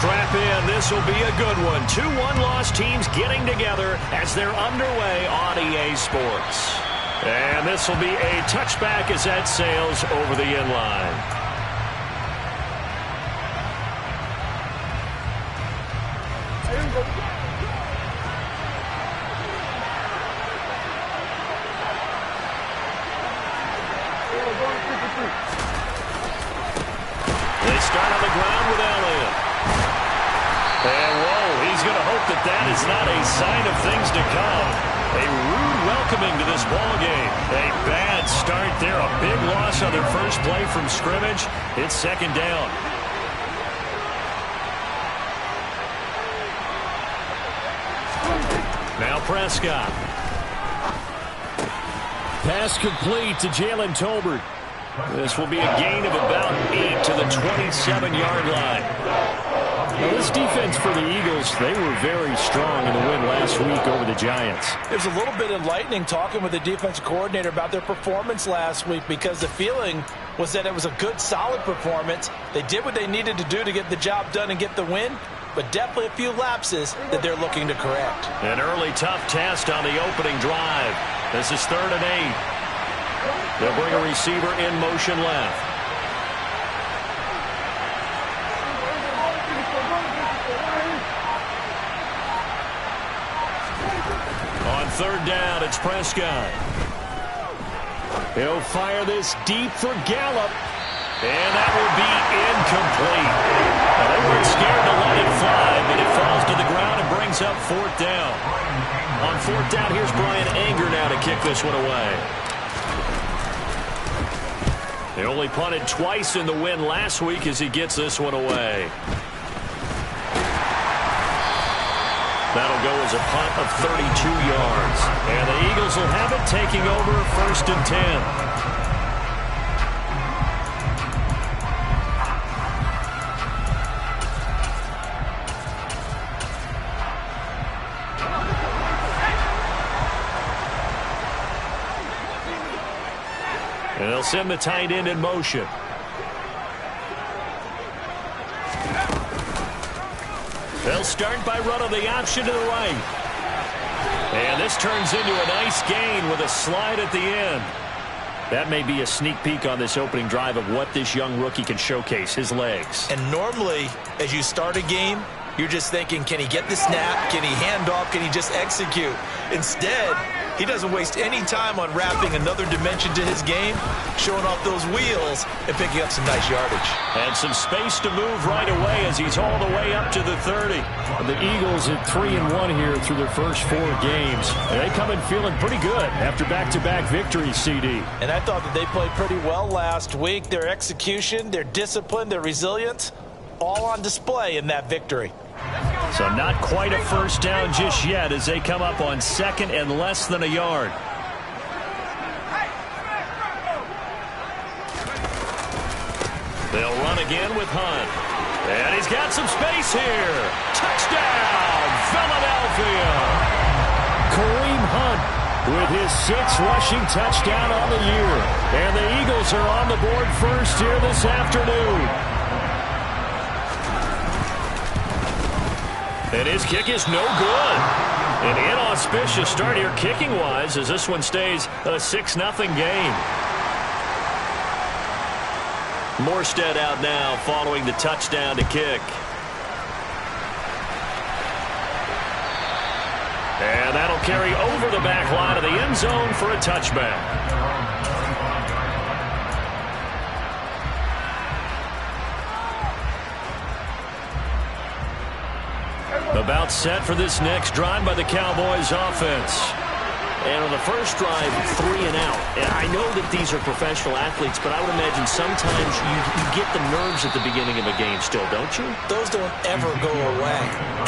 Strap in. This will be a good one. 2 one-loss teams getting together as they're underway on EA Sports. And this will be a touchback as that sails over the inline. They start on the ground with Elliott. And, whoa, he's going to hope that that is not a sign of things to come. A rude welcoming to this ball game. A bad start there. A big loss on their first play from scrimmage. It's second down. Now Prescott. Pass complete to Jalen Tolbert. This will be a gain of about 8 to the 27-yard line. Now, this defense for the Eagles, they were very strong in the win last week over the Giants. It was a little bit enlightening talking with the defensive coordinator about their performance last week because the feeling was that it was a good, solid performance. They did what they needed to do to get the job done and get the win, but definitely a few lapses that they're looking to correct. An early tough test on the opening drive. This is 3rd and 8. They'll bring a receiver in motion left. On 3rd down, it's Prescott. He'll fire this deep for Gallup. And that will be incomplete. Now, they weren't scared to let it fly, but it falls to the ground and brings up 4th down. On 4th down, here's Brian Anger now to kick this one away. They only punted twice in the win last week as he gets this one away. That'll go as a punt of 32 yards. And the Eagles will have it taking over 1st and 10. And they'll send the tight end in motion. They'll start by running the option to the right. And this turns into a nice gain with a slide at the end. That may be a sneak peek on this opening drive of what this young rookie can showcase, his legs. And normally, as you start a game, you're just thinking, can he get the snap? Can he hand off? Can he just execute? Instead, he doesn't waste any time on wrapping another dimension to his game, showing off those wheels and picking up some nice yardage. And some space to move right away as he's all the way up to the 30. The Eagles at 3-1 here through their first 4 games. They come in feeling pretty good after back-to-back victories, CD. And I thought that they played pretty well last week. Their execution, their discipline, their resilience, all on display in that victory. So not quite a first down just yet as they come up on 2nd and less than a yard. They'll run again with Hunt. And he's got some space here. Touchdown, Philadelphia. Kareem Hunt with his 6th rushing touchdown on the year. And the Eagles are on the board first here this afternoon. And his kick is no good. An inauspicious start here kicking-wise as this one stays a 6-0 game. Morstead out now following the touchdown to kick. And that'll carry over the back line of the end zone for a touchback. About set for this next drive by the Cowboys offense. And on the first drive, 3 and out. And I know that these are professional athletes, but I would imagine sometimes you get the nerves at the beginning of a game still, don't you? Those don't ever go away.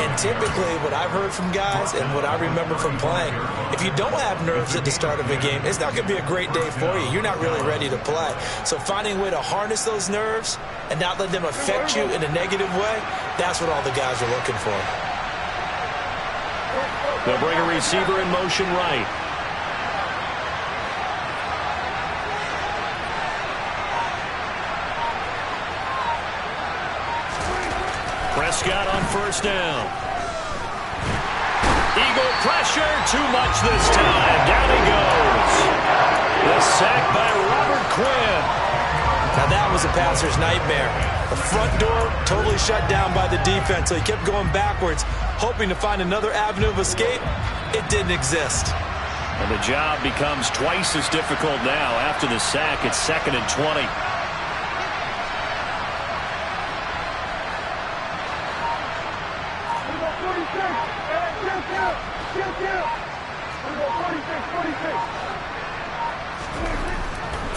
And typically what I've heard from guys and what I remember from playing, if you don't have nerves at the start of a game, it's not going to be a great day for you. You're not really ready to play. So finding a way to harness those nerves and not let them affect you in a negative way, that's what all the guys are looking for. They'll bring a receiver in motion right. Prescott on first down. Eagle pressure, too much this time. Down he goes. The sack by Robert Quinn. Now that was a passer's nightmare. The front door totally shut down by the defense, so he kept going backwards, hoping to find another avenue of escape. It didn't exist. And the job becomes twice as difficult now. After the sack, it's 2nd and 20.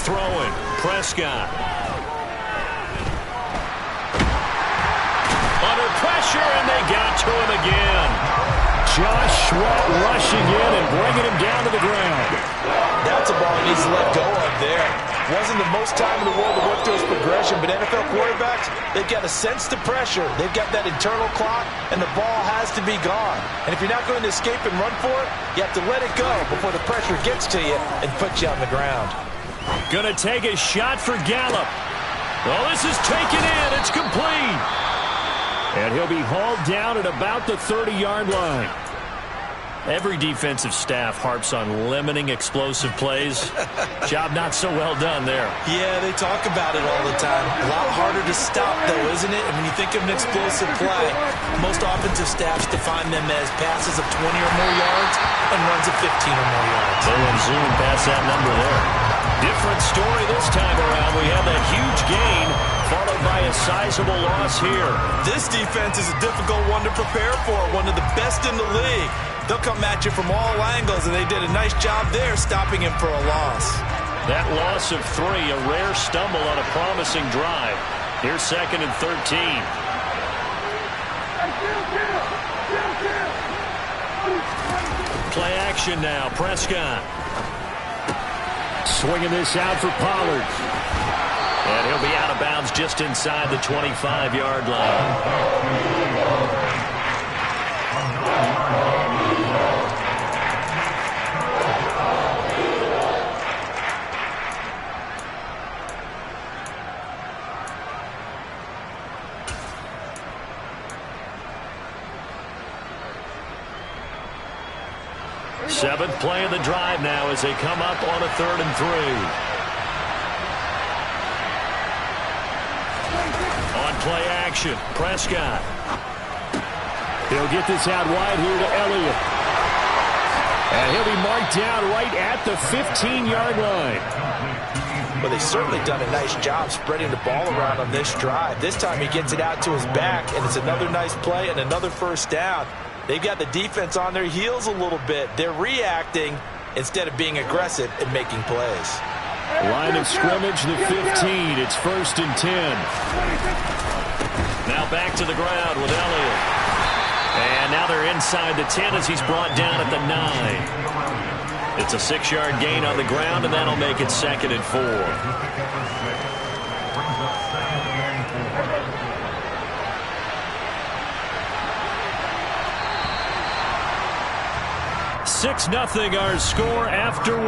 Throwing, Prescott. Under pressure, and they got to him again. Josh Sweat rushing in and bringing him down to the ground. That's a ball he needs to let go of there. Wasn't the most time in the world to work through his progression, but NFL quarterbacks, they've got to sense the pressure. They've got that internal clock, and the ball has to be gone. And if you're not going to escape and run for it, you have to let it go before the pressure gets to you and puts you on the ground. Gonna take a shot for Gallup. Oh, this is taken in. It's complete. And he'll be hauled down at about the 30-yard line. Every defensive staff harps on limiting explosive plays. Job not so well done there. Yeah, they talk about it all the time. A lot harder to stop, though, isn't it? And when you think of an explosive play, most offensive staffs define them as passes of 20 or more yards and runs of 15 or more yards. They went zoom past that number there. Different story this time around. We have that huge gain followed by a sizable loss here. This defense is a difficult one to prepare for, one of the best in the league. They'll come at you from all angles, and they did a nice job there stopping him for a loss. That loss of 3, a rare stumble on a promising drive. Here's 2nd and 13. Play action now, Prescott. Swinging this out for Pollard. And he'll be out of bounds just inside the 25-yard line. Seventh play of the drive now as they come up on a 3rd and 3. On play action, Prescott. He'll get this out wide here to Elliott. And he'll be marked down right at the 15-yard line. Well, they've certainly done a nice job spreading the ball around on this drive. This time he gets it out to his back, and it's another nice play and another first down. They've got the defense on their heels a little bit. They're reacting instead of being aggressive and making plays. Line of scrimmage, the 15. It's 1st and 10. Now back to the ground with Elliott. And now they're inside the 10 as he's brought down at the 9. It's a 6-yard gain on the ground, and that'll make it 2nd and 4. 6-0 our score after 1.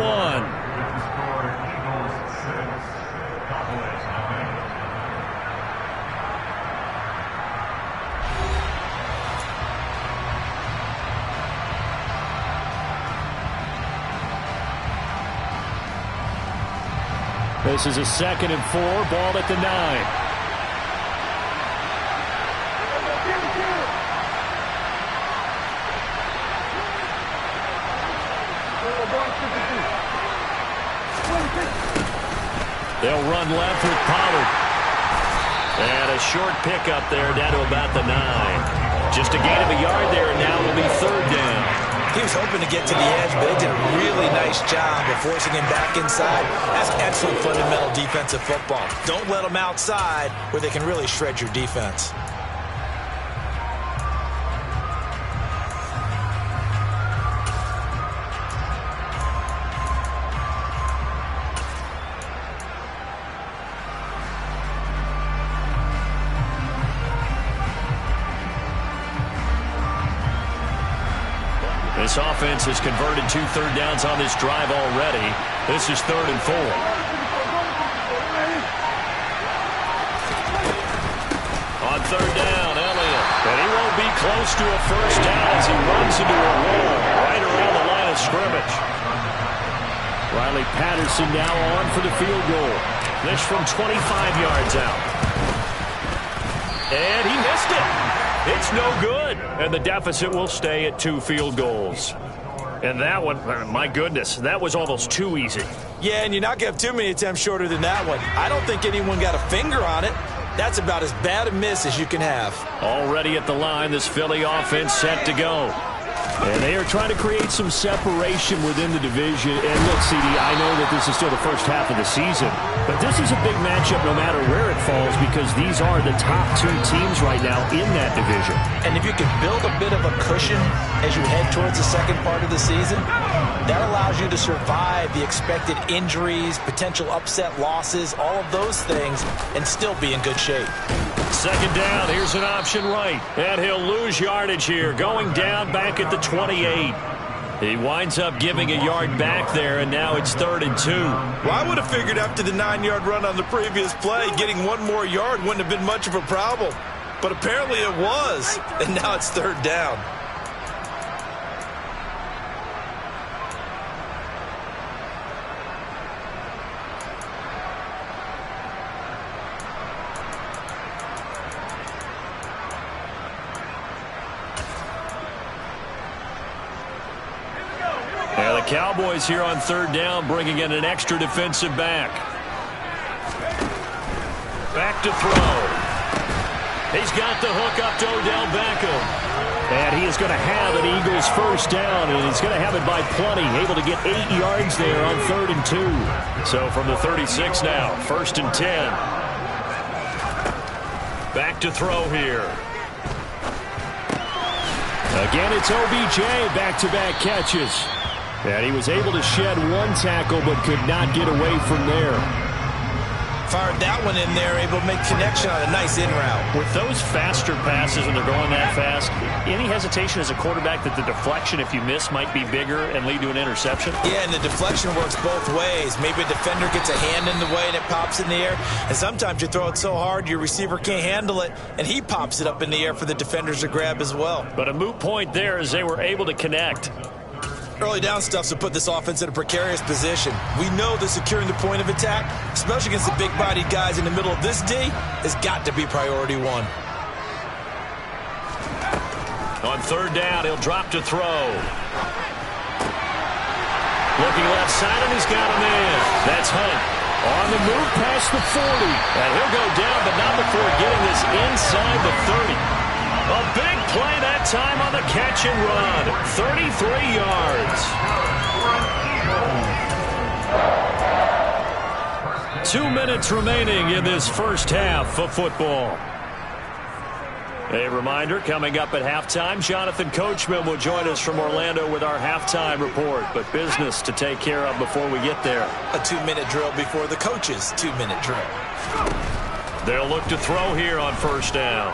This is a 2nd and 4, ball at the 9. They'll run left with Pollard. And a short pickup there down to about the 9. Just a gain of a yard there, and now it'll be 3rd down. He was hoping to get to the edge, but they did a really nice job of forcing him back inside. That's excellent fundamental defensive football. Don't let them outside where they can really shred your defense. This offense has converted 2 third downs on this drive already. This is 3rd and 4. On 3rd down, Elliott. close to a first down as he runs into a wall right around the line of scrimmage. Riley Patterson now on for the field goal. This from 25 yards out. And he missed it. It's no good. And the deficit will stay at 2 field goals. And that one, my goodness, that was almost too easy. Yeah, and you're not going to have too many attempts shorter than that one. I don't think anyone got a finger on it. That's about as bad a miss as you can have. Already at the line, this Philly offense set to go. And they are trying to create some separation within the division. And look, CD, I know that this is still the first half of the season, but this is a big matchup no matter where it falls because these are the top 2 teams right now in that division. And if you can build a bit of a cushion as you head towards the second part of the season, that allows you to survive the expected injuries, potential upset losses, all of those things, and still be in good shape. Second down, here's an option right. And he'll lose yardage here, going down back at the 28. He winds up giving a yard back there, and now it's 3rd and 2. Well, I would have figured after the 9-yard run on the previous play, getting 1 more yard wouldn't have been much of a problem. But apparently it was, and now it's 3rd down. Cowboys here on 3rd down, bringing in an extra defensive back. Back to throw. He's got the hook up to Odell Beckham. And he is going to have an Eagles first down, and he's going to have it by plenty, able to get 8 yards there on 3rd and 2. So from the 36 now, 1st and 10. Back to throw here. Again, it's OBJ, back-to-back catches. And he was able to shed 1 tackle, but could not get away from there. Fired that one in there, able to make connection on a nice in route. With those faster passes when they're going that fast, any hesitation as a quarterback that the deflection, if you miss, might be bigger and lead to an interception? Yeah, and the deflection works both ways. Maybe a defender gets a hand in the way and it pops in the air. And sometimes you throw it so hard your receiver can't handle it, and he pops it up in the air for the defenders to grab as well. But a moot point there as they were able to connect. Early down stuff to put this offense in a precarious position. We know that securing the point of attack, especially against the big-bodied guys in the middle of this D, has got to be priority 1. On 3rd down, he'll drop to throw. Looking left side, and he's got him in. That's Hunt. On the move past the 40. And he'll go down, but not before getting this inside the 30. A big play that time on the catch and run. 33 yards. 2 minutes remaining in this first half of football. A reminder, coming up at halftime, Jonathan Coachman will join us from Orlando with our halftime report. But business to take care of before we get there. A 2-minute drill before the coach's 2-minute drill. They'll look to throw here on 1st down.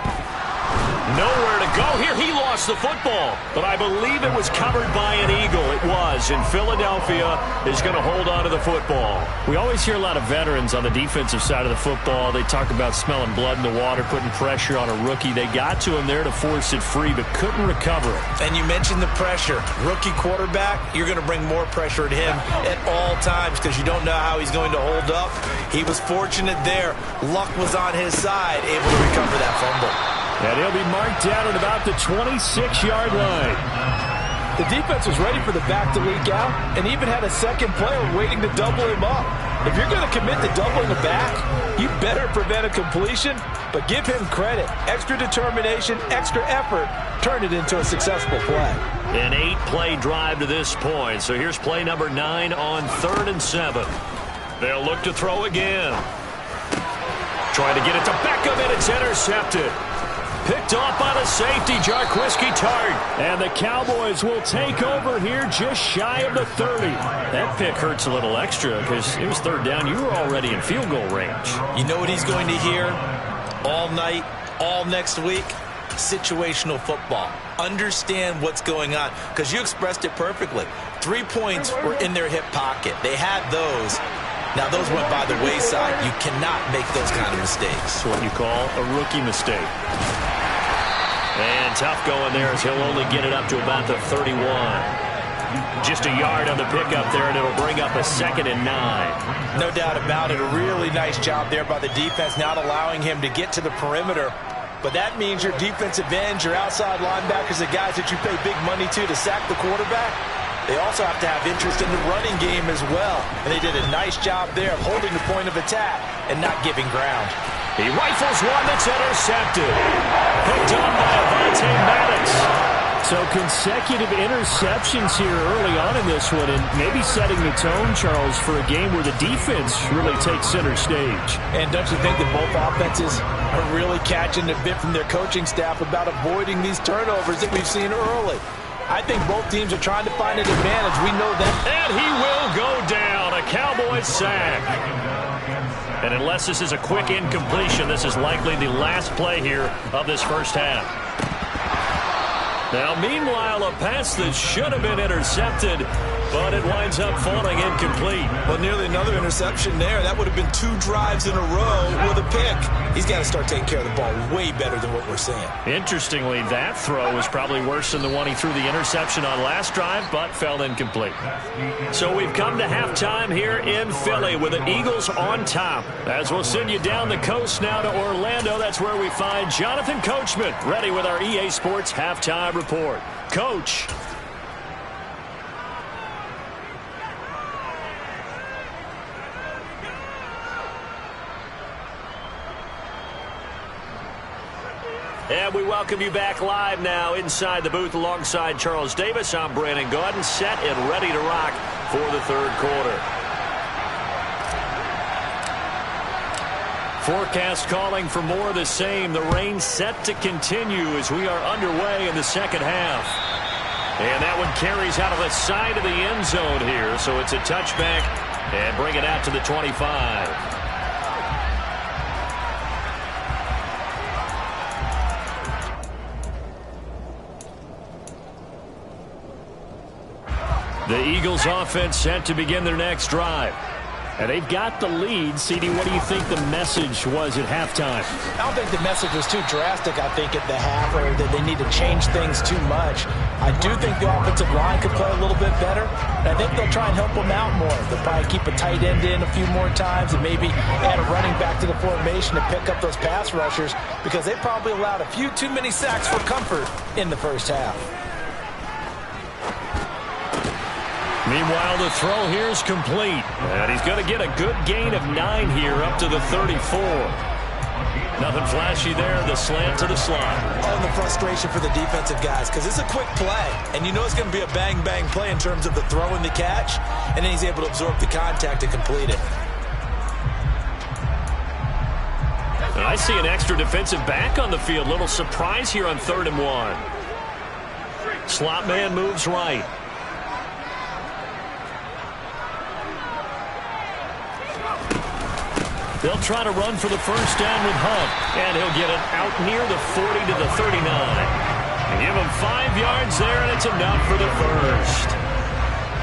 Nowhere to go here. He lost the football, but I believe it was covered by an Eagle. It was, and Philadelphia is going to hold on to the football. We always hear a lot of veterans on the defensive side of the football. They talk about smelling blood in the water, putting pressure on a rookie. They got to him there to force it free, but couldn't recover it. And you mentioned the pressure. Rookie quarterback, you're going to bring more pressure at him at all times because you don't know how he's going to hold up. He was fortunate there. Luck was on his side, able to recover that fumble. And he'll be marked down at about the 26-yard line. The defense was ready for the back to leak out and even had a second player waiting to double him up. If you're going to commit to doubling the back, you better prevent a completion, but give him credit. Extra determination, extra effort, turn it into a successful play. An 8-play drive to this point. So here's play number 9 on 3rd and 7. They'll look to throw again. Trying to get it to Beckham, and it's intercepted. Picked off by the safety, Jarquiski Tart. And the Cowboys will take over here just shy of the 30. That pick hurts a little extra because it was 3rd down. You were already in field goal range. You know what he's going to hear all night, all next week? Situational football. Understand what's going on because you expressed it perfectly. 3 points were in their hip pocket. They had those. Now, those went by the wayside. You cannot make those kind of mistakes. It's what you call a rookie mistake. And tough going there as he'll only get it up to about the 31. Just a yard on the pickup there, and it'll bring up a 2nd and 9. No doubt about it. A really nice job there by the defense, not allowing him to get to the perimeter. But that means your defensive ends, your outside linebackers, the guys that you pay big money to sack the quarterback, they also have to have interest in the running game as well. And they did a nice job there of holding the point of attack and not giving ground. He rifles one that's intercepted. Picked up by Avonte Maddox. So consecutive interceptions here early on in this one, and maybe setting the tone, Charles, for a game where the defense really takes center stage. And don't you think that both offenses are really catching a bit from their coaching staff about avoiding these turnovers that we've seen early? I think both teams are trying to find an advantage. We know that. And he will go down. A Cowboys sack. And unless this is a quick incompletion, this is likely the last play here of this first half. Now, meanwhile, a pass that should have been intercepted, but it winds up falling incomplete. Well, nearly another interception there. That would have been 2 drives in a row with a pick. He's got to start taking care of the ball way better than what we're seeing. Interestingly, that throw was probably worse than the one he threw the interception on last drive, but fell incomplete. So we've come to halftime here in Philly with the Eagles on top. As we'll send you down the coast now to Orlando, that's where we find Jonathan Coachman ready with our EA Sports halftime report. Coach. And we welcome you back live now inside the booth alongside Charles Davis. I'm Brandon Gaudin, set and ready to rock for the third quarter. Forecast calling for more of the same. The rain set to continue as we are underway in the second half. And that one carries out of the side of the end zone here. So it's a touchback and bring it out to the 25. The Eagles offense set to begin their next drive. And they've got the lead. CD, what do you think the message was at halftime? I don't think the message was too drastic, I think, at the half, or that they need to change things too much. I do think the offensive line could play a little bit better. And I think they'll try and help them out more. They'll probably keep a tight end in a few more times and maybe add a running back to the formation to pick up those pass rushers, because they probably allowed a few too many sacks for comfort in the first half. Meanwhile, the throw here is complete. And he's going to get a good gain of 9 here up to the 34. Nothing flashy there. The slant to the slot. Oh, and the frustration for the defensive guys, because it's a quick play. And you know it's going to be a bang-bang play in terms of the throw and the catch. And then he's able to absorb the contact to complete it. And I see an extra defensive back on the field. Little surprise here on 3rd and 1. Slot man moves right. They'll try to run for the first down with Hunt, and he'll get it out near the 40 to the 39. Give him 5 yards there, and it's enough for the first.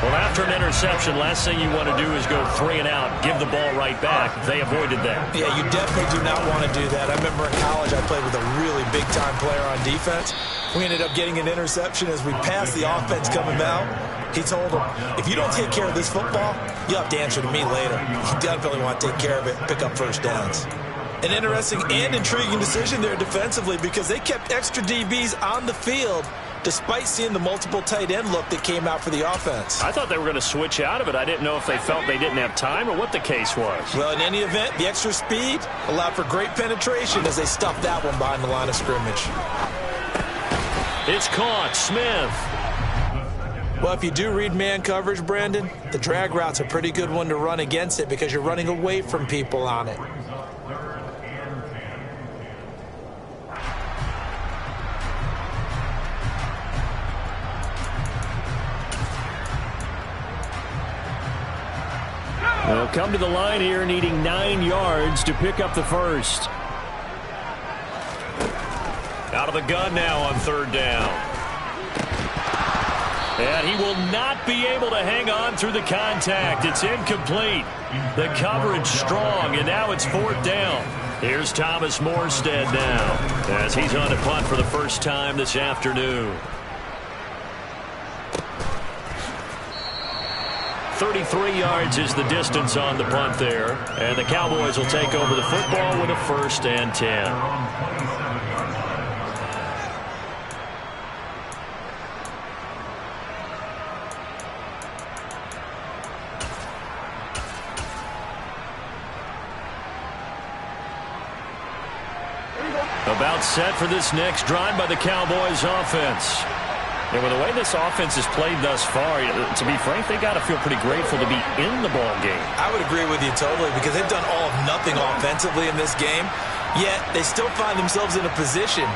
Well, after an interception, last thing you want to do is go 3 and out, give the ball right back. They avoided that. Yeah, you definitely do not want to do that. I remember in college I played with a really big-time player on defense. We ended up getting an interception as we passed the offense coming out. He told him, if you don't take care of this football, you'll have to answer to me later. You definitely want to take care of it and pick up first downs. An interesting and intriguing decision there defensively, because they kept extra DBs on the field despite seeing the multiple tight end look that came out for the offense. I thought they were going to switch out of it. I didn't know if they felt they didn't have time or what the case was. Well, in any event, the extra speed allowed for great penetration as they stuffed that one behind the line of scrimmage. It's caught. Smith. Well, if you do read man coverage, Brandon, the drag route's a pretty good one to run against it because you're running away from people on it. They'll come to the line here needing 9 yards to pick up the first. Out of the gun now on 3rd down. And he will not be able to hang on through the contact. It's incomplete. The coverage strong, and now it's 4th down. Here's Thomas Morstead now as he's on a punt for the first time this afternoon. 33 yards is the distance on the punt there. And the Cowboys will take over the football with a 1st and 10. About set for this next drive by the Cowboys offense. And with the way this offense has played thus far, to be frank, they got to feel pretty grateful to be in the ball game. I would agree with you totally because they've done all of nothing offensively in this game, yet they still find themselves in a position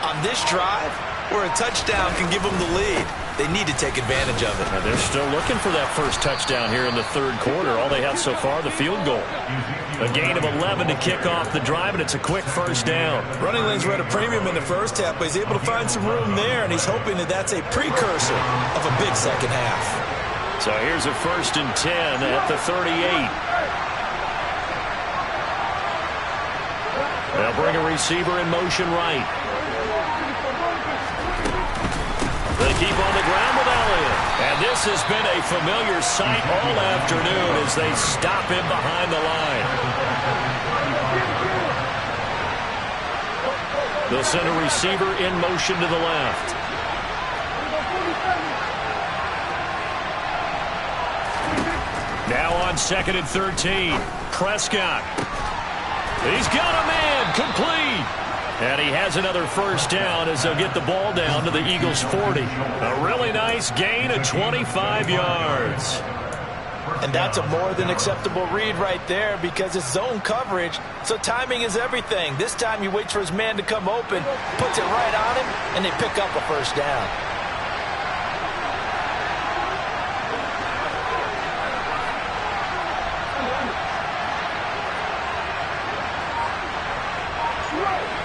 on this drive where a touchdown can give them the lead. They need to take advantage of it. Now they're still looking for that first touchdown here in the 3rd quarter. All they have so far, the field goal. A gain of 11 to kick off the drive, and it's a quick 1st down. Running lanes were at a premium in the first half, but he's able to find some room there, and he's hoping that that's a precursor of a big second half. So here's a 1st and 10 at the 38. They'll bring a receiver in motion right. They keep on the ground with Elliott. And this has been a familiar sight all afternoon as they stop him behind the line. They'll send a receiver in motion to the left. Now on 2nd and 13. Prescott. He's got a man. Complete. And he has another 1st down as they'll get the ball down to the Eagles' 40. A really nice gain of 25 yards. And that's a more than acceptable read right there because it's zone coverage, so timing is everything. This time he waits for his man to come open, puts it right on him, and they pick up a 1st down.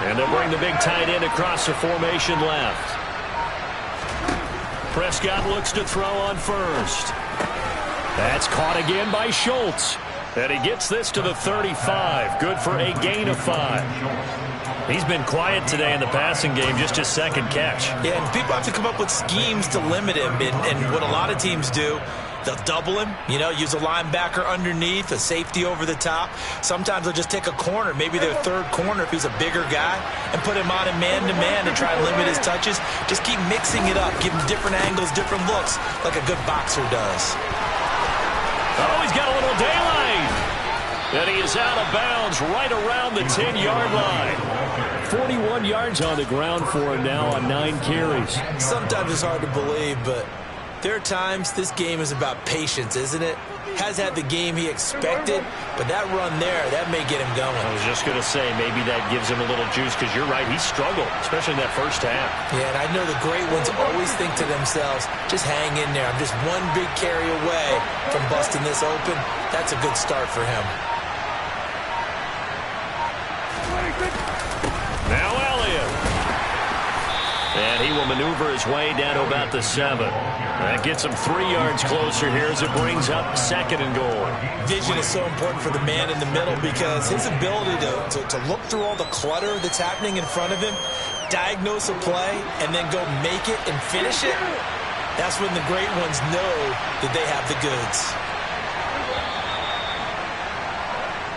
And they'll bring the big tight end across the formation left. Prescott looks to throw on 1st. That's caught again by Schultz. And he gets this to the 35. Good for a gain of 5. He's been quiet today in the passing game, just his 2nd catch. Yeah, and people have to come up with schemes to limit him. And what a lot of teams do, they'll double him, use a linebacker underneath, a safety over the top. Sometimes they'll just take a corner, maybe their 3rd corner if he's a bigger guy, and put him on him man-to-man and try and limit his touches. Just keep mixing it up, give him different angles, different looks, like a good boxer does. Oh, he's got a little daylight. And he is out of bounds right around the 10-yard line. 41 yards on the ground for him now on 9 carries. Sometimes it's hard to believe, but there are times this game is about patience, isn't it? Has had the game he expected, but that run there, that may get him going. I was just going to say, maybe that gives him a little juice, because you're right, he struggled, especially in that 1st half. Yeah, and I know the great ones always think to themselves, just hang in there. I'm just one big carry away from busting this open. That's a good start for him. Now Elliott. And he will maneuver his way down to about the 7. That gets him 3 yards closer here as it brings up 2nd and goal. Vision is so important for the man in the middle because his ability to look through all the clutter that's happening in front of him, diagnose a play, and then go make it and finish it, that's when the great ones know that they have the goods.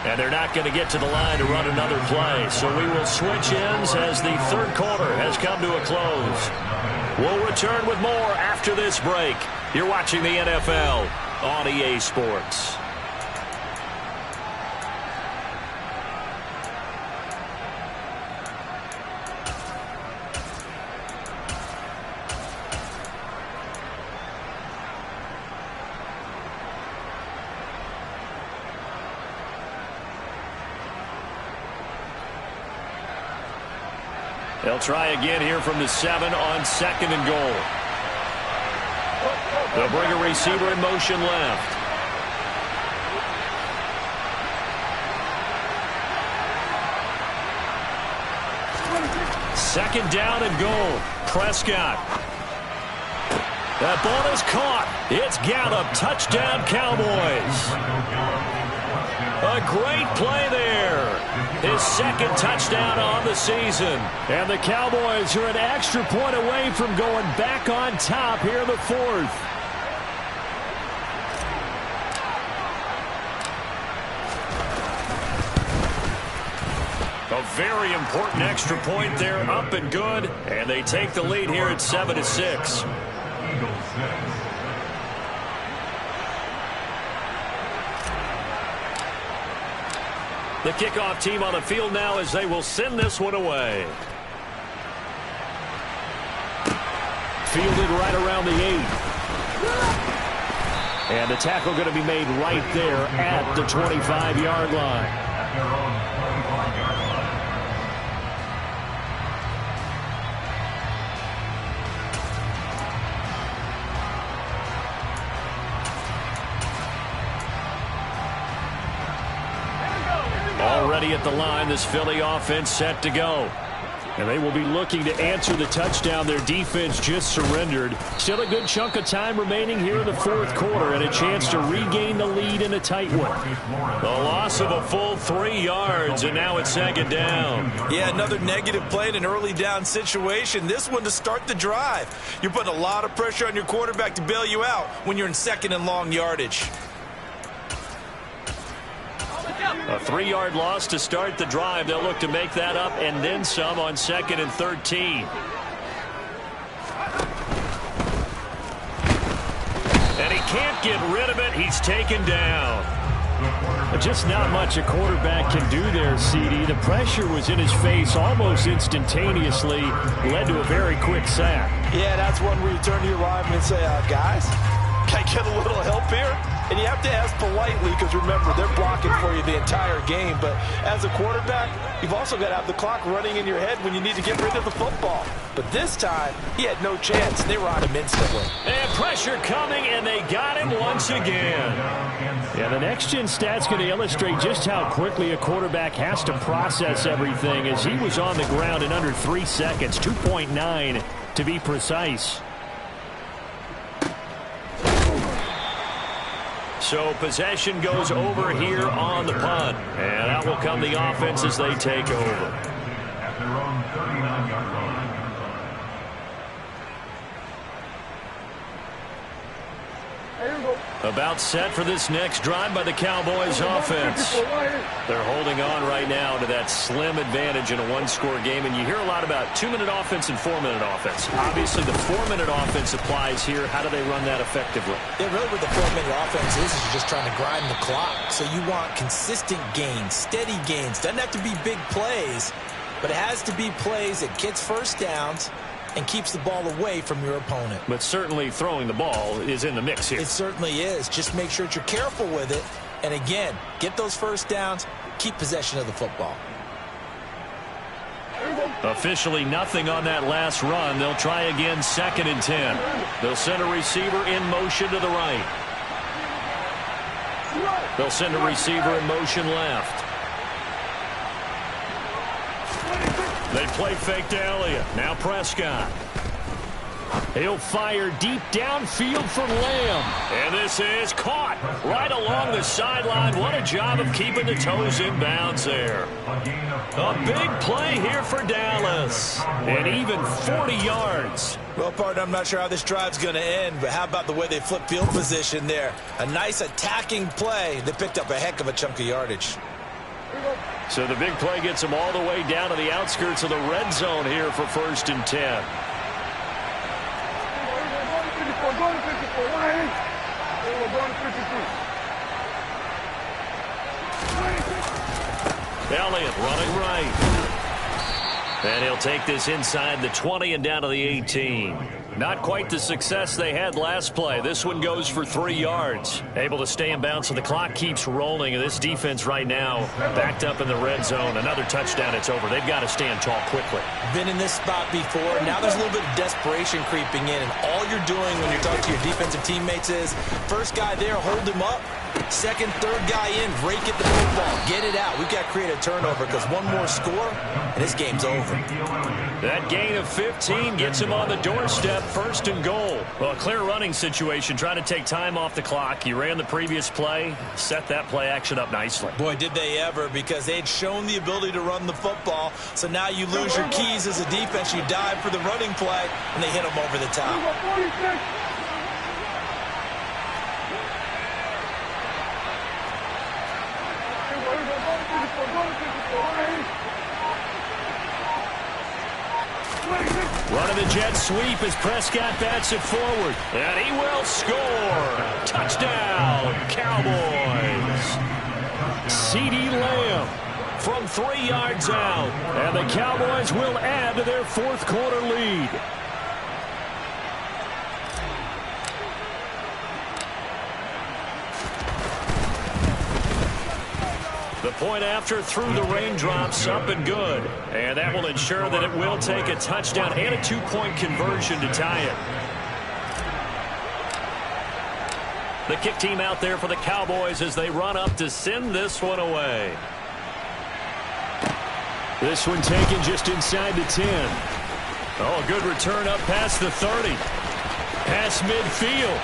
And they're not going to get to the line to run another play. So we will switch ends as the 3rd quarter has come to a close. We'll return with more after this break. You're watching the NFL on EA Sports. They'll try again here from the 7 on 2nd and goal. They'll bring a receiver in motion left. Second down and goal. Prescott. That ball is caught. It's Gallup. Touchdown, Cowboys. A A great play there. His second touchdown on the season. And the Cowboys are an extra point away from going back on top here in the fourth. A very important extra point there, up and good. And they take the lead here at 7-6. The kickoff team on the field now as they will send this one away. Fielded right around the 8. And the tackle going to be made right there at the 25-yard line. Already at the line, this Philly offense set to go. And they will be looking to answer the touchdown their defense just surrendered. Still a good chunk of time remaining here in the fourth quarter and a chance to regain the lead in a tight one. The loss of a full 3 yards, and now it's second down. Yeah, another negative play in an early down situation. This one to start the drive. You're putting a lot of pressure on your quarterback to bail you out when you're in second and long yardage. A 3-yard loss to start the drive. They'll look to make that up and then some on 2nd and 13. And he can't get rid of it. He's taken down. Just not much a quarterback can do there, CD. The pressure was in his face almost instantaneously. Led to a very quick sack. Yeah, that's one where you turn to your lineman and say, guys, can I get a little help here? And you have to ask politely because, remember, they're blocking for you the entire game. But as a quarterback, you've also got to have the clock running in your head when you need to get rid of the football. But this time, he had no chance. They were on him instantly. And pressure coming, and they got him once again. Yeah, the next-gen stat's going to illustrate just how quickly a quarterback has to process everything as he was on the ground in under 3 seconds, 2.9 to be precise. So possession goes over here on the punt. And out will come the offense as they take over. About set for this next drive by the Cowboys offense. They're holding on right now to that slim advantage in a one-score game. And you hear a lot about 2-minute offense and 4-minute offense. Obviously, the 4-minute offense applies here. How do they run that effectively? Yeah, really what the 4-minute offense is you're just trying to grind the clock. So you want consistent gains, steady gains. Doesn't have to be big plays, but it has to be plays that gets first downs and keeps the ball away from your opponent. But certainly throwing the ball is in the mix here. It certainly is. Just make sure that you're careful with it. And again, get those first downs, keep possession of the football. Officially nothing on that last run. They'll try again 2nd and 10. They'll send a receiver in motion to the right. They'll send a receiver in motion left. They play fake to Elliott. Now Prescott. He'll fire deep downfield for Lamb. And this is caught right along the sideline. What a job of keeping the toes in bounds there. A big play here for Dallas. And even 40 yards. Well, partner, I'm not sure how this drive's going to end, but how about the way they flip field position there? A nice attacking play. They picked up a heck of a chunk of yardage. So the big play gets them all the way down to the outskirts of the red zone here for 1st and 10. Elliott running right. And he'll take this inside the 20 and down to the 18. Not quite the success they had last play. This one goes for 3 yards. Able to stay in bounds, so the clock keeps rolling. And this defense right now backed up in the red zone. Another touchdown, it's over. They've got to stand tall quickly. Been in this spot before. Now there's a little bit of desperation creeping in. And all you're doing when you're talking to your defensive teammates is, first guy there, hold him up. Second, third guy in, rake at the football. Get it out. We've got to create a turnover because one more score, and this game's over. That gain of 15 gets him on the doorstep, first and goal. Well, a clear running situation, trying to take time off the clock. He ran the previous play, set that play action up nicely. Boy, did they ever, because they'd shown the ability to run the football. So now you lose your keys as a defense. You dive for the running play, and they hit him over the top. Running the jet sweep as Prescott bats it forward. And he will score. Touchdown, Cowboys. CeeDee Lamb from 3 yards out. And the Cowboys will add to their fourth quarter lead. The point after through the raindrops, up and good. And that will ensure that it will take a touchdown and a 2-point conversion to tie it. The kick team out there for the Cowboys as they run up to send this one away. This one taken just inside the 10. Oh, a good return up past the 30. Past midfield.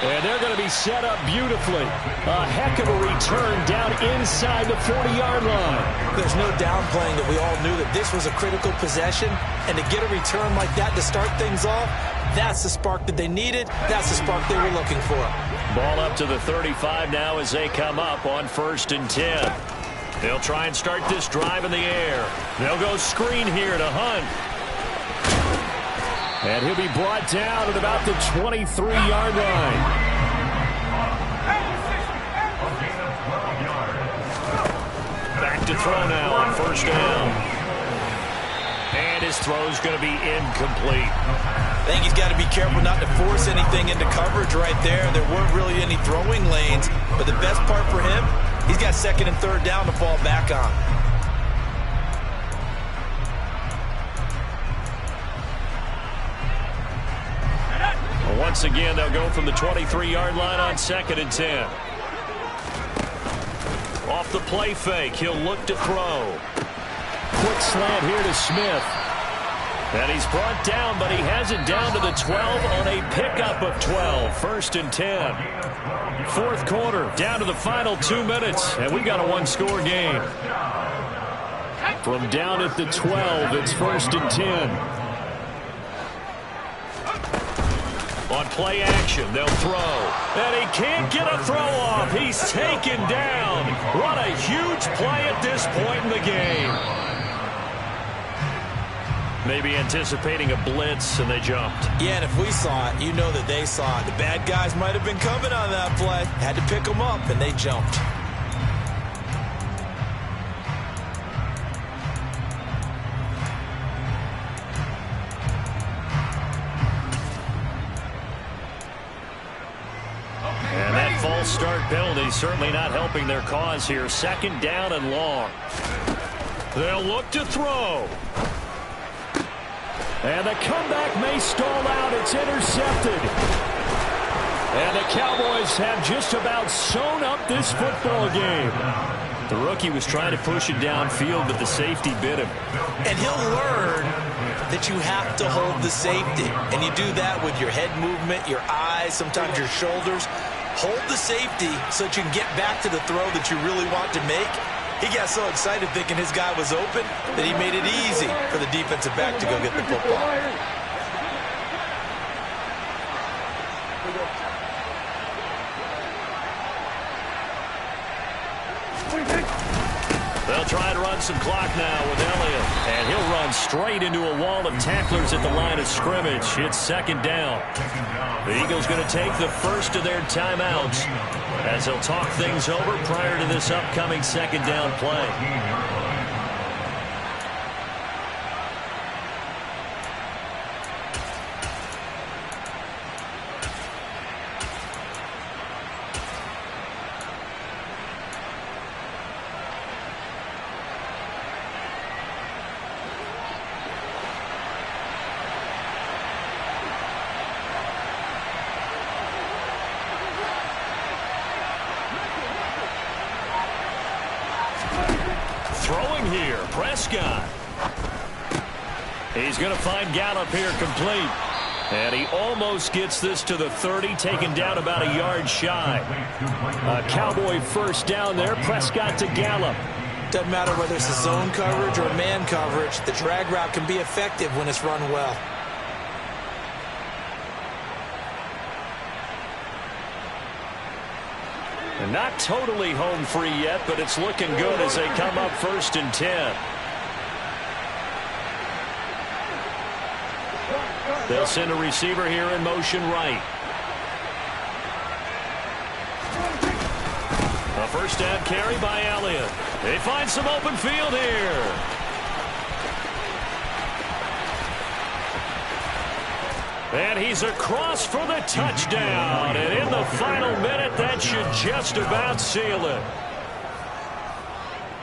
And they're going to be set up beautifully. A heck of a return down inside the 40-yard line. There's no downplaying that we all knew that this was a critical possession. And to get a return like that to start things off, that's the spark that they needed. That's the spark they were looking for. Ball up to the 35 now as they come up on 1st and 10. They'll try and start this drive in the air. They'll go screen here to Hunt. And he'll be brought down at about the 23-yard line. Back to throw now on 1st down. And his throw's going to be incomplete. I think he's got to be careful not to force anything into coverage right there. There weren't really any throwing lanes. But the best part for him, he's got 2nd and 3rd down to fall back on. Once again, they'll go from the 23-yard line on 2nd and 10. Off the play fake, he'll look to throw. Quick slant here to Smith. And he's brought down, but he has it down to the 12 on a pickup of 12. 1st and 10. 4th quarter, down to the final 2 minutes, and we've got a one-score game. From down at the 12, it's 1st and 10. On play action, they'll throw. And he can't get a throw off. He's taken down. What a huge play at this point in the game. Maybe anticipating a blitz, and they jumped. Yeah, and if we saw it, you know that they saw it. The bad guys might have been coming on that play. Had to pick them up, and they jumped. And that false start penalty certainly not helping their cause here. 2nd down and long. They'll look to throw. And the comeback may stall out. It's intercepted. And the Cowboys have just about sewn up this football game. The rookie was trying to push it downfield, but the safety bit him. And he'll learn that you have to hold the safety. And you do that with your head movement, your eyes, sometimes your shoulders. Hold the safety so that you can get back to the throw that you really want to make. He got so excited thinking his guy was open that he made it easy for the defensive back to go get the football. They'll try to run some clock now with Elliott. And he'll run straight into a wall of tacklers at the line of scrimmage. It's 2nd down. The Eagles going to take the first of their timeouts as they'll talk things over prior to this upcoming 2nd down play. Prescott. He's going to find Gallup here complete. And he almost gets this to the 30, taken down about a yard shy. A Cowboy first down there. Prescott to Gallup. Doesn't matter whether it's a zone coverage or man coverage. The drag route can be effective when it's run well. And not totally home free yet, but it's looking good as they come up 1st and 10. They'll send a receiver here in motion right. A first down carry by Elliott. They find some open field here. And he's across for the touchdown. And in the final minute, that should just about seal it.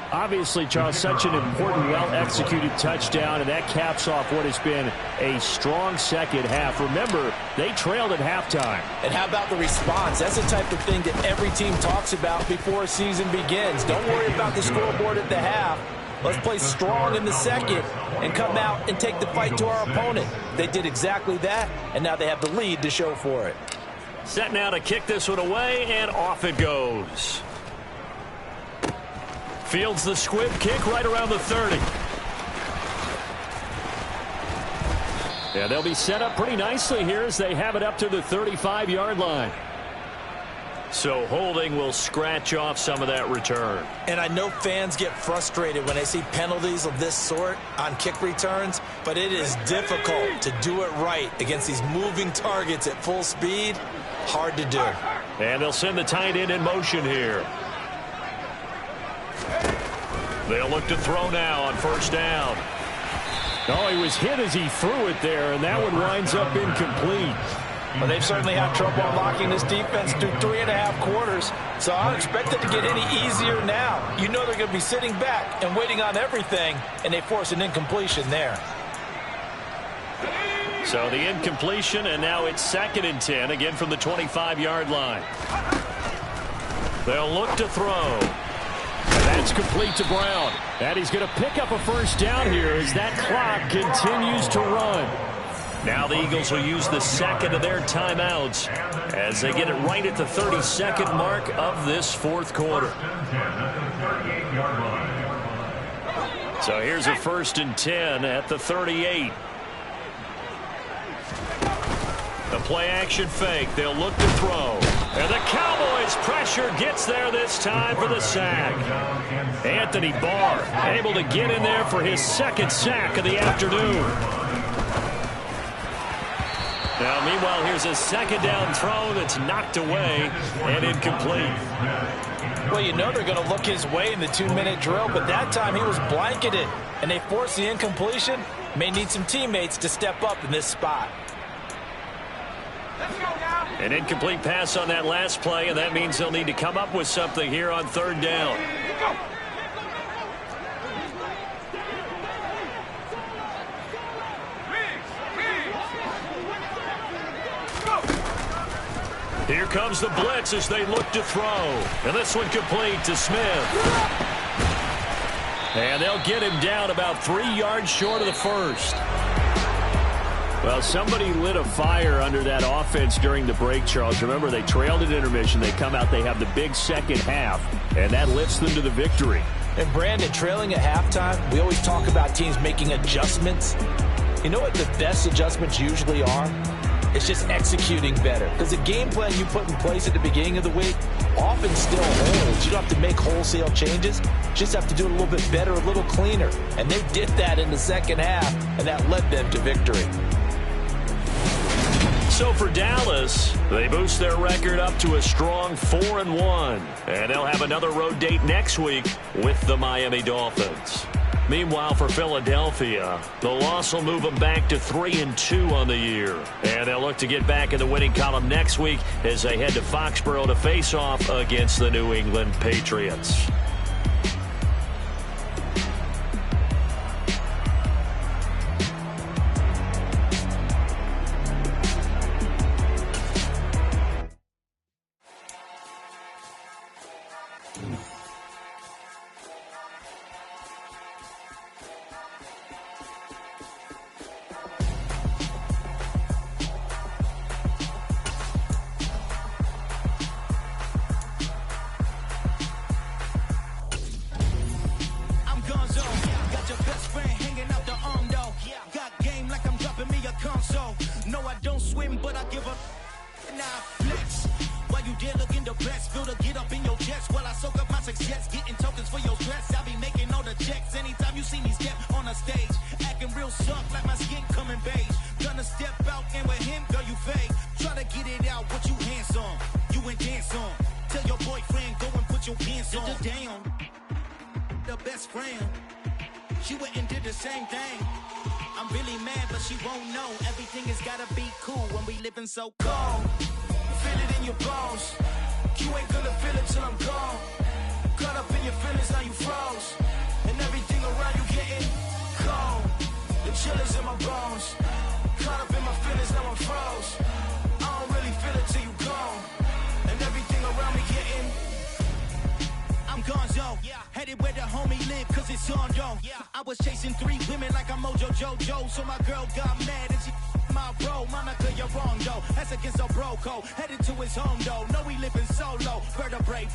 Obviously, Charles, such an important, well-executed touchdown, and that caps off what has been a strong second half. Remember, they trailed at halftime. And how about the response? That's the type of thing that every team talks about before a season begins. Don't worry about the scoreboard at the half. Let's play strong in the second and come out and take the fight to our opponent. They did exactly that, and now they have the lead to show for it. Set now to kick this one away, and off it goes. Fields the squib kick right around the 30. Yeah, they'll be set up pretty nicely here as they have it up to the 35-yard line. So holding will scratch off some of that return. And I know fans get frustrated when they see penalties of this sort on kick returns, but it is difficult to do it right against these moving targets at full speed. Hard to do. And they'll send the tight end in motion here. They'll look to throw now on first down. Oh, he was hit as he threw it there, and that one winds up incomplete. Well, they've certainly had trouble unlocking this defense through 3.5 quarters, so I don't expect it to get any easier now. You know they're going to be sitting back and waiting on everything, and they force an incompletion there. So the incompletion, and now it's 2nd and 10, again from the 25-yard line. They'll look to throw. That's complete to Brown. And he's going to pick up a first down here as that clock continues to run. Now the Eagles will use the second of their timeouts as they get it right at the 32nd mark of this 4th quarter. So here's a 1st and 10 at the 38. The play action fake. They'll look to throw. And the Cowboys pressure gets there this time for the sack. Anthony Barr able to get in there for his 2nd sack of the afternoon. Now, meanwhile, here's a 2nd down throw that's knocked away and incomplete. Well, you know they're going to look his way in the 2-minute drill, but that time he was blanketed, and they forced the incompletion. May need some teammates to step up in this spot. An incomplete pass on that last play, and that means they'll need to come up with something here on 3rd down. Here comes the blitz as they look to throw. And this one complete to Smith. And they'll get him down about 3 yards short of the first. Well, somebody lit a fire under that offense during the break, Charles. Remember, they trailed at intermission. They come out, they have the big second half, and that lifts them to the victory. And, Brandon, trailing at halftime, we always talk about teams making adjustments. You know what the best adjustments usually are? It's just executing better. Because the game plan you put in place at the beginning of the week often still holds. You don't have to make wholesale changes. You just have to do it a little bit better, a little cleaner. And they did that in the second half, and that led them to victory. So for Dallas, they boost their record up to a strong 4-1. And they'll have another road date next week with the Miami Dolphins. Meanwhile, for Philadelphia, the loss will move them back to 3-2 on the year. And they'll look to get back in the winning column next week as they head to Foxborough to face off against the New England Patriots. you see me step on a stage, acting real soft like my skin coming beige. Gonna step out and with him, girl, you fake. Try to get it out, what you handsome, you ain't dance on. Tell your boyfriend, go and put your pants on. Down, the best friend, she went and did the same thing. I'm really mad, but she won't know. Everything has gotta be cool when we living so cold. Feel it in your bones. You ain't gonna feel it till I'm gone. Caught up in your feelings, now you froze. And everything around you getting cold. The chill is in my bones. Caught up in my feelings, now I'm froze. I don't really feel it till you gone. And everything around me getting I'm gonzo, headed where the homie live, cause it's on, yo. I was chasing 3 women like I'm Mojo Jojo, so my girl got mad and she my bro. Monica, you're wrong, though. That's against a bro code. Headed to his home, though. No, he living solo. Vertebrae,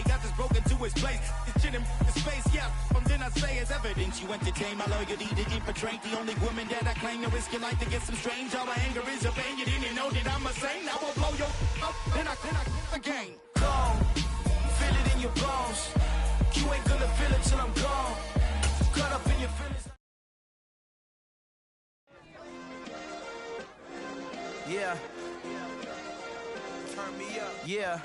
got this broken to his place. It's chin in space, yeah. From then I say it's evidence. You entertain my loyalty to infiltrate the only woman that I claim to risk your life to get some strange. All my anger is a pain. You didn't know that I'm a saint. I will blow your up, then I again. Gone. Feel it in your bones. You ain't gonna feel it till I'm gone. Caught up in your feelings. Yeah. Turn me up. Yeah.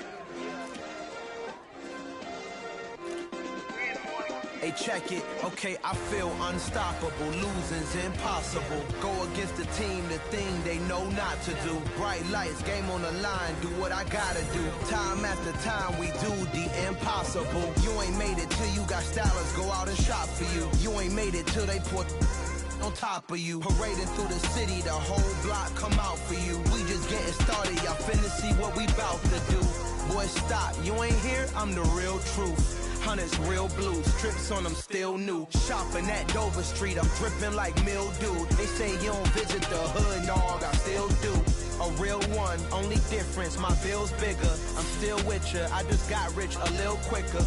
Hey, check it. Okay, I feel unstoppable. Losing's impossible. Go against the team, the thing they know not to do. Bright lights, game on the line. Do what I gotta do. Time after time, we do the impossible. You ain't made it till you got stylists go out and shop for you. You ain't made it till they put on top of you. Parading through the city, the whole block come out for you. We just getting started, y'all finna see what we bout to do. Boy, stop, you ain't here, I'm the real truth. Hunters, real blues, strips on them still new. Shopping at Dover Street, I'm dripping like mildew. They say you don't visit the hood, dog, I still do. A real one, only difference, my bill's bigger. I'm still with ya, I just got rich a little quicker.